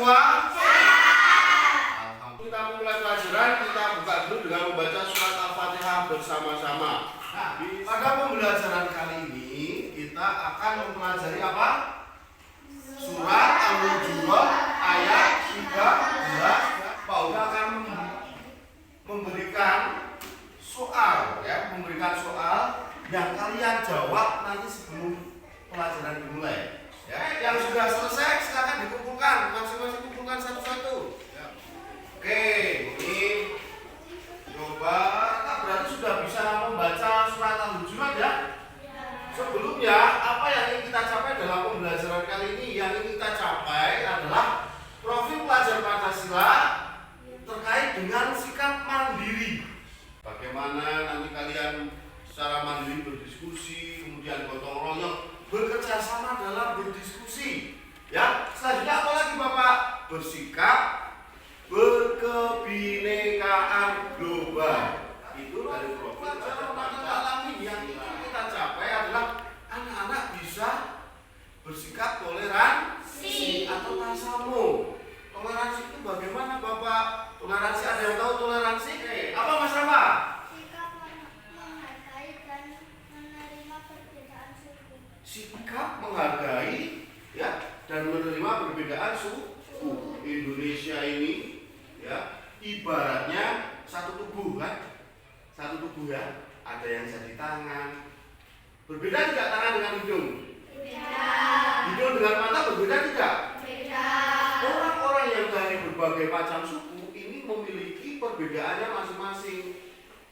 semua? Alhamdulillah. Kita mulai pelajaran, kita buka dulu dengan membaca surat Al-Fatihah bersama-sama. Nah, pada pembelajaran kali ini kita akan mempelajari apa? Surat Al-Hujurat ayat 13. Pak Uda akan memberikan soal, ya, memberikan soal yang kalian jawab nanti sebelum pelajaran dimulai. Ya, yang sudah selesai silakan dikumpulkan, masing-masing kumpulkan satu-satu. Ya. Oke, ini coba berarti sudah bisa membaca surat Al-Hujurat ya? Sebelumnya, apa yang ingin kita capai dalam pembelajaran kali ini? Yang ingin kita capai adalah profil pelajar Pancasila terkait dengan sikap mandiri. Bagaimana nanti kalian secara mandiri berdiskusi, kemudian gotong royong, bekerja sama dalam berdiskusi. Ya, selanjutnya apa lagi Bapak? Bersikap berkebinekaan global. Itu dari profil pelajar alami yang ingin kita capai adalah anak-anak bisa bersikap toleransi atau tasamuh. Toleransi itu bagaimana Bapak? Toleransi ada yang tahu toleransi? Apa Mas Rafa? Sikap menghargai dan menerima perbedaan suku. Sikap menghargai ya dan menerima perbedaan suku. Indonesia ini ya ibaratnya satu tubuh kan? Satu tubuh ya. Ada yang jadi tangan. Berbeda tidak tangan dengan hidung? Beda. Hidung dengan mata berbeda tidak? Beda. Orang-orang yang dari berbagai macam suku ini memiliki perbedaannya masing-masing,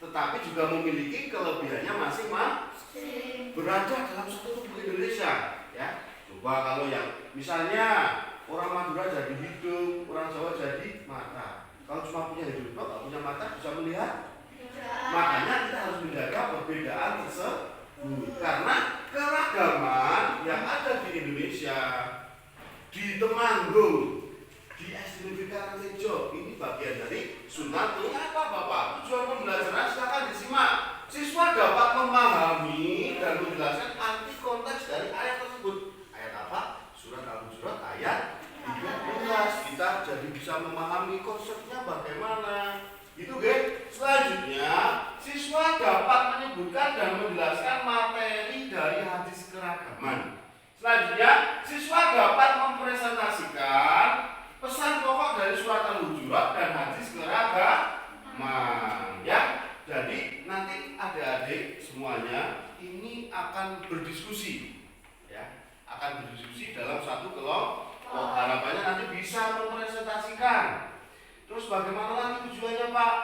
tetapi juga memiliki kelebihannya masing-masing. Berada dalam satu tubuh Indonesia, ya. Coba kalau yang misalnya orang Madura jadi hidung, orang Jawa jadi mata. Kalau cuma punya hidung, nggak punya mata bisa melihat. Makanya kita harus menjaga perbedaan tersebut karena keragaman yang ada di Indonesia, di Temanggung, di SDNB Karangrejo ini bagian dari Sunatul apa Bapak? Tujuan pembelajaran silakan disimak. Siswa dapat memahami dan menjelaskan arti konteks dari ayat tersebut. Ayat apa? Surat Al-Hujurat ayat 13. Kita jadi bisa memahami konsepnya bagaimana. Itu guys. Selanjutnya, siswa dapat menyebutkan dan menjelaskan materi dari hadis keragaman. Selanjutnya, siswa dapat mempresentasikan pesan pokok dari surat Al-Hujurat dan hadis keragaman. Ya, jadi nanti adik-adik semuanya ini akan berdiskusi, ya, akan berdiskusi dalam satu kelompok. Harapannya nanti bisa mempresentasikan. Terus bagaimana lagi tujuannya Pak?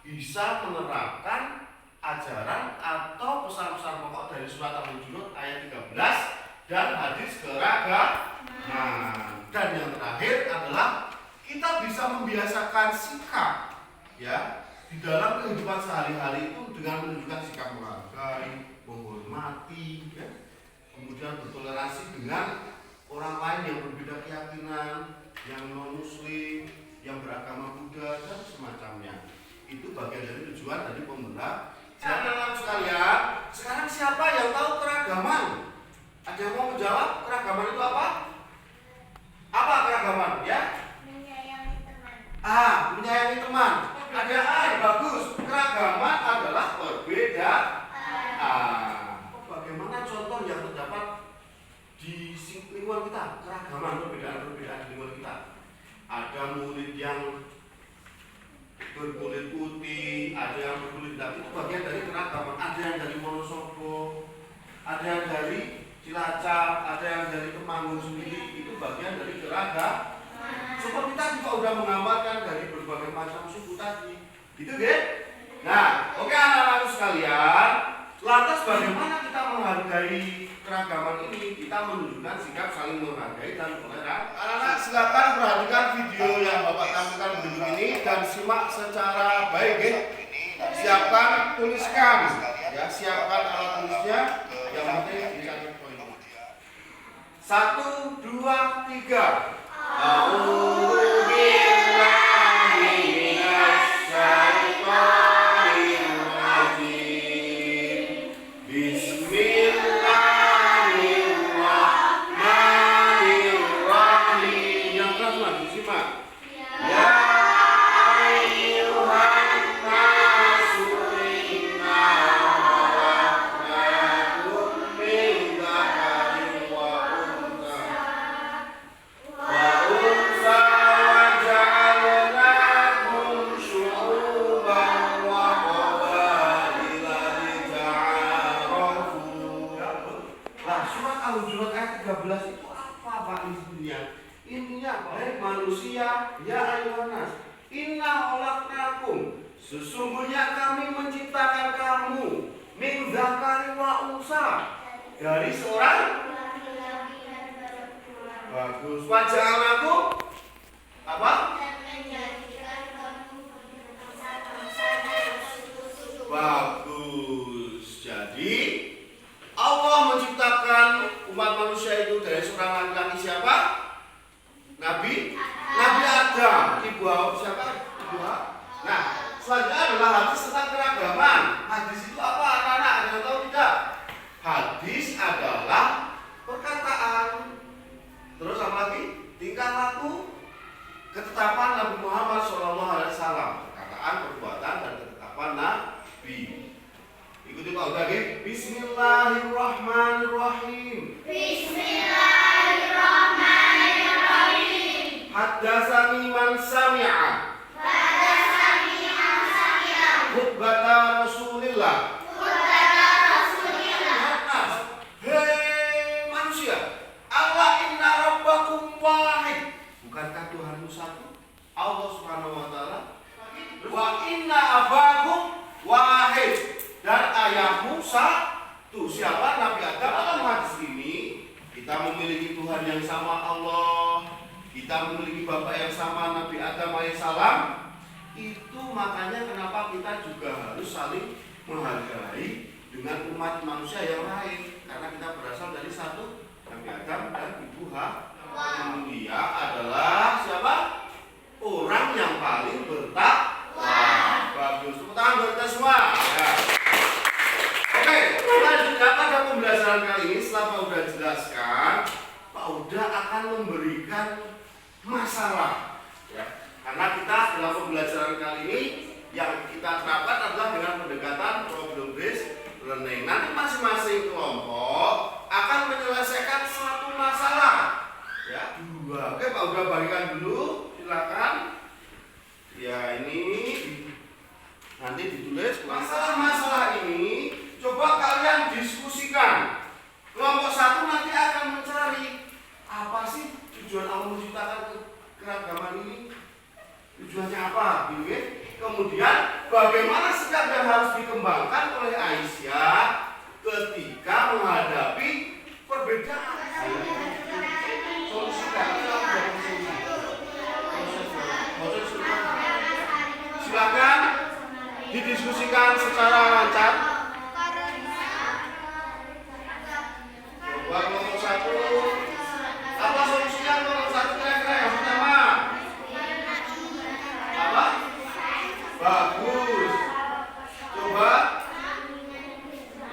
Bisa menerapkan ajaran atau pesan-pesan pokok dari surat Al-Hujurat ayat 13 dan hadis keragaman. Dan yang terakhir adalah kita bisa membiasakan sikap ya di dalam kehidupan sehari-hari itu dengan menunjukkan sikap menghargai, menghormati, ya, kemudian bertoleransi dengan orang lain yang berbeda keyakinan, yang non muslim, yang beragama Buddha dan semacamnya. Itu bagian dari tujuan dari pembelajaran. Anak-anak sekalian, sekarang siapa yang tahu keragaman? Ada yang mau menjawab keragaman itu apa? Apa keragaman? Ya? Menyayangi teman. Menyayangi teman. Ada bagus. Keragaman adalah perbedaan. Bagaimana contoh yang terdapat di lingkungan kita? Keragaman perbedaan di lingkungan kita. Ada murid yang berkulit putih, ada yang berkulit hitam, itu bagian dari keragaman. Ada yang dari Wonosobo, ada yang dari Cilacap, ada yang dari Temanggung sendiri, itu bagian dari keragaman. Seperti kita juga sudah menggambarkan dari berbagai macam suku tadi, gitu kan? Nah, oke anak-anak sekalian, lantas bagaimana kita menghargai keragaman ini? Kita menunjukkan sikap saling menghargai dan toleransi. Anak-anak silakan perhatikan video yang Bapak tampilkan berikut ini dan simak secara baik, ya. Siapkan tuliskan, ya, siapkan alat tulisnya. Yang penting dicatat poin. 1, 2, 3. Bismillahirrahmanirrahim. Yang keras, Mas, disimak. dunia. Intinya baik manusia, ya ayyuhannas, inna khalaqnakum, sesungguhnya kami menciptakan kamu min dzakari wa unsa, dari seorang bagus. Waja'alnakum apa? Bagus. Jadi Allah menciptakan umat manusia itu dari seorang laki-laki siapa? Nabi Adam. Ibu siapa? Ibu Hawa. Nah, selanjutnya adalah hadis tentang keragaman. Hadis itu apa? Anak-anak ada yang tahu tidak? Hadis adalah perkataan, terus apa lagi? Tingkah laku, ketetapan Nabi Muhammad SAW. Perkataan, perbuatan, dan ketetapan Nabi. Ikuti Pak Uda, Bismillahirrahmanirrahim. Bismillahirrahmanirrahim. Haddasani man sami'a. Khutbata Rasulillah. Hei manusia, Allah inna rabbakum wahid. Bukankah Tuhanmu satu? Allah Subhanahu wa taala. Wa inna abakum wahid. Dan ayahmu satu. Siapa? Nabi Adam. Dalam hadis ini kita memiliki Tuhan yang sama Allah. Kita memiliki Bapak yang sama Nabi Adam alaihissalam. Itu makanya kenapa kita juga harus saling menghargai dengan umat manusia yang lain, karena kita berasal dari satu Nabi Adam dan Ibu Hawa. Dia adalah siapa? Orang yang paling bertakwa. Bagus. Tepuk tangan buat kita semua. Ya. Oke, selanjutnya pada pembelajaran kali ini setelah Pak Uda jelaskan, Pak Uda akan memberikan masalah. Ya. Karena kita dalam pembelajaran kali ini yang kita terapkan adalah dengan pendekatan problem based learning. Nanti masing-masing kelompok akan menyelesaikan satu masalah. Ya, dua. Oke, Pak Uda bagikan dulu, silakan. Ya, ini nanti ditulis masalah-masalah ini. Coba kalian diskusikan. Kelompok satu nanti akan mencari apa sih tujuan Allah menciptakan keragaman ini. Tujuannya apa? Gitu ya? Kemudian bagaimana sikap yang harus dikembangkan oleh Aisyah ketika menghadapi perbedaan. Silakan didiskusikan secara lancar. Coba kelompok satu, apa solusinya kelompok satu kira-kira yang pertama? Apa? Bagus. Coba.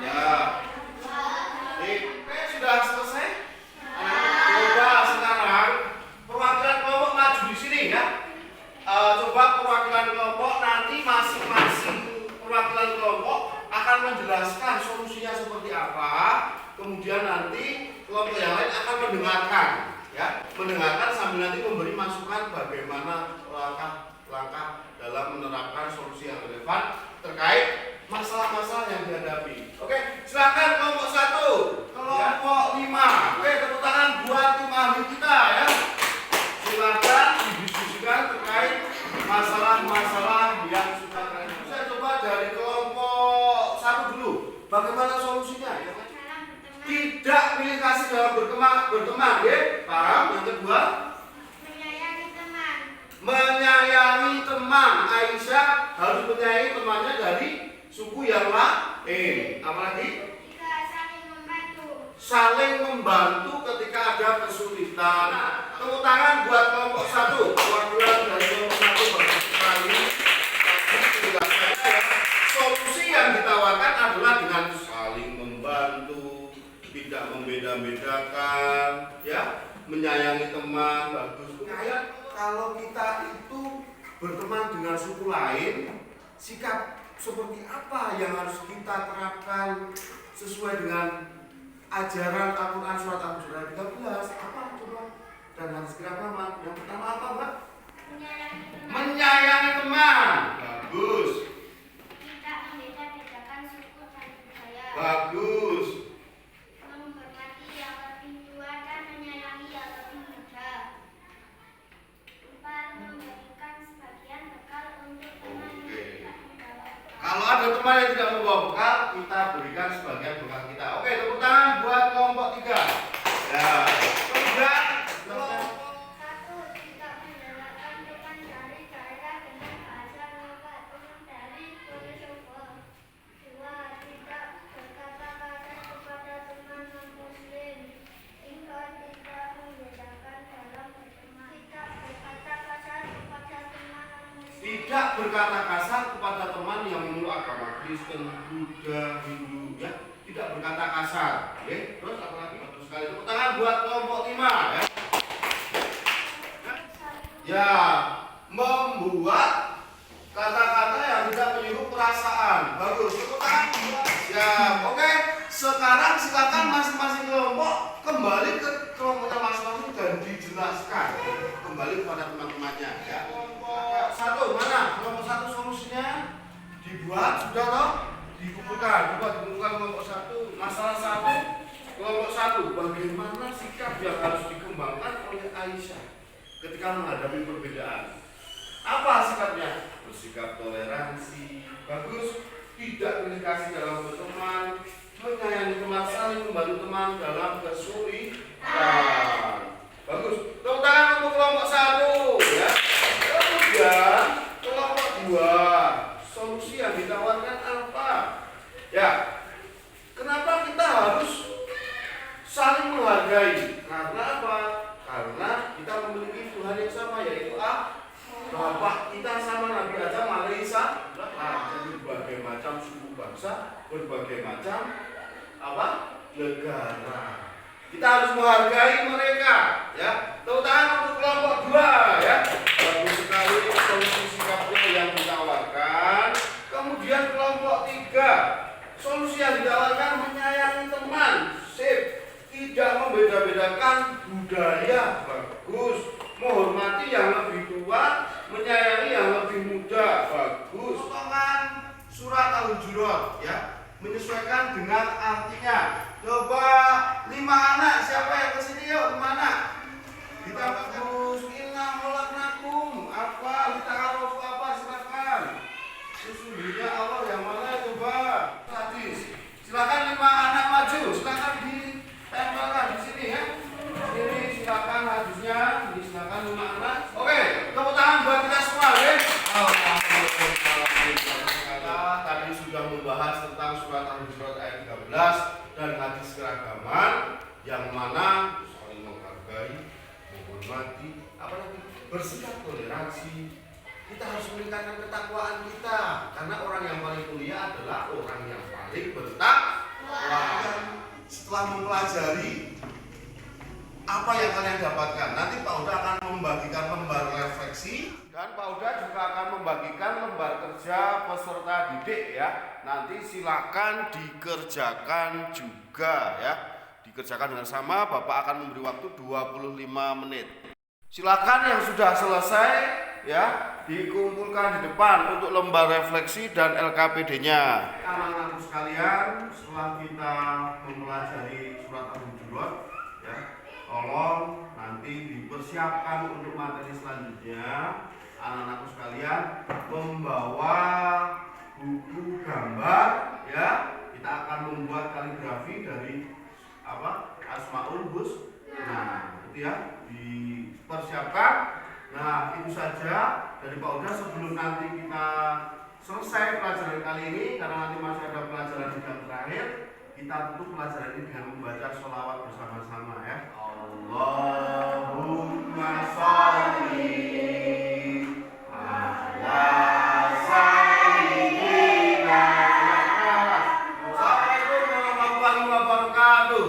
Ya. Sudah selesai? Coba sekarang perwakilan kelompok maju di sini ya. Coba perwakilan kelompok nanti masing-masing perwakilan kelompok akan menjelaskan solusinya seperti apa. Kemudian nanti kelompok yang lain akan mendengarkan, ya, mendengarkan sambil nanti memberi masukan bagaimana langkah-langkah dalam menerapkan solusi yang relevan terkait masalah-masalah yang dihadapi. Oke, silakan kelompok satu, kelompok 5. Oke, tepuk tangan buat tim ahli kita ya. Silakan didiskusikan terkait masalah-masalah yang sudah kalian. Saya coba dari kelompok satu dulu. Bagaimana solusinya? Ya, tidak pilih kasih dalam berteman, ya. Paham? Yang kedua, Menyayangi teman. menyayangi teman. Aisyah harus menyayangi temannya dari suku yang lain. Apalagi? Tiga, saling membantu. Saling membantu ketika ada kesulitan. Tepuk tangan buat kelompok satu. Perwakilan dari kelompok satu bagus sekali. Solusi yang ditawarkan adalah dengan saling membantu, tidak membeda-bedakan, ya, menyayangi teman. Bagus. Kayak kalau kita itu berteman dengan suku lain, sikap seperti apa yang harus kita terapkan sesuai dengan ajaran Al-Quran surat Al-Baqarah 13? Apa coba? Dan harus keragaman. Yang pertama apa, Mbak? Menyayangi teman. Menyayangi teman. Bagus. Tidak membeda-bedakan suku dan budaya. Bagus. Menghormati yang lebih tua dan menyayangi yang lebih muda. ada teman yang tidak membawa bekal, kita berikan sebagian bekal kita. Oke, tepuk tangan buat kelompok 3. Ya, kemudian kelompok 1. Tidak menyalahkan teman dari daerah dengan bahasa lokal, teman dari Wonosobo. 2. Tidak berkata kasar kepada teman non-muslim. 3. Tidak membedakan dalam berteman. Tidak berkata kasar kepada teman non-muslim. tidak berkata kasar kepada teman yang memeluk agama Kristen, Buddha, Hindu, ya. Tidak berkata kasar. Oke, terus apa lagi? Bagus sekali. Tepuk tangan buat kelompok 5 ya. Ya, membuat kata-kata yang tidak menyinggung perasaan. Bagus. Tepuk tangan buat. Ya, oke. Sekarang silakan masing-masing kelompok kembali ke kelompoknya masing-masing dan dijelaskan kembali kepada teman-temannya ya. Kelompok 1 mana? Kelompok 1 solusinya dibuat sudah toh? Dikumpulkan kelompok 1. Masalah 1 kelompok 1, bagaimana sikap yang harus dikembangkan oleh Aisyah ketika menghadapi perbedaan? Apa sikapnya? Bersikap toleransi, bagus, tidak pilih kasih dalam berteman, menyayangi teman, saling membantu teman dalam kesulitan. Bagus. Tepuk tangan untuk kelompok 1 ya. Kemudian kelompok 2, solusi yang ditawarkan apa? Ya. Kenapa kita harus saling menghargai? Karena apa? Karena kita memiliki Tuhan yang sama, yaitu Bapak kita sama Nabi Adam alaihissalam. Jadi berbagai macam suku bangsa, berbagai macam negara. Kita harus menghargai mereka, ya. Tepuk tangan untuk kelompok 2 ya. Bagus sekali solusi sikapnya yang ditawarkan. Kemudian kelompok 3, solusi yang ditawarkan menyayangi teman. Sip. Tidak membeda-bedakan budaya. Bagus. Menghormati yang lebih tua, menyayangi yang lebih muda. Bagus. Potongan surat Al-Hujurat ya, menyesuaikan dengan artinya. Coba 5 anak, siapa yang kesini yuk? 5 anak. Kita bagus. Inna khalaqnakum. Apa? Kita harus apa? Silakan. Sesungguhnya Allah yang mana? Coba. Hadis. Silakan 5 anak maju. Silakan ditempelkan di sini ya. Ini silakan hadisnya. Ini silakan 5 anak. Oke, tepuk tangan buat kita semua ya. Tadi sudah membahas tentang surat Al-Hujurat ayat 13 dan hadis keragaman yang mana saling menghargai, menghormati, apalagi bersikap toleransi. Kita harus meningkatkan ketakwaan kita karena orang yang paling mulia adalah orang yang paling bertakwa. Setelah mempelajari apa yang kalian dapatkan, nanti Pak Uda akan membagikan lembar refleksi dan Pak Uda juga akan membagikan lembar kerja peserta didik ya. Nanti silakan dikerjakan juga ya. Dikerjakan dengan sama, Bapak akan memberi waktu 25 menit. Silakan yang sudah selesai ya, dikumpulkan di depan untuk lembar refleksi dan LKPD-nya. Anak-anakku sekalian, setelah kita mempelajari surat Al-Hujurat ya, tolong nanti dipersiapkan untuk materi selanjutnya. Anak-anakku sekalian membawa buku gambar ya. Kita akan membuat kaligrafi dari Asmaul Husna. Nah, itu ya dipersiapkan. Nah, itu saja dari Pak Uda sebelum nanti kita selesai pelajaran kali ini, karena nanti masih ada pelajaran di jam terakhir. Kita tutup pelajaran ini dengan membaca sholawat bersama-sama ya. Allahumma sholli ala sayyidina Muhammad. Assalamualaikum warahmatullahi wabarakatuh.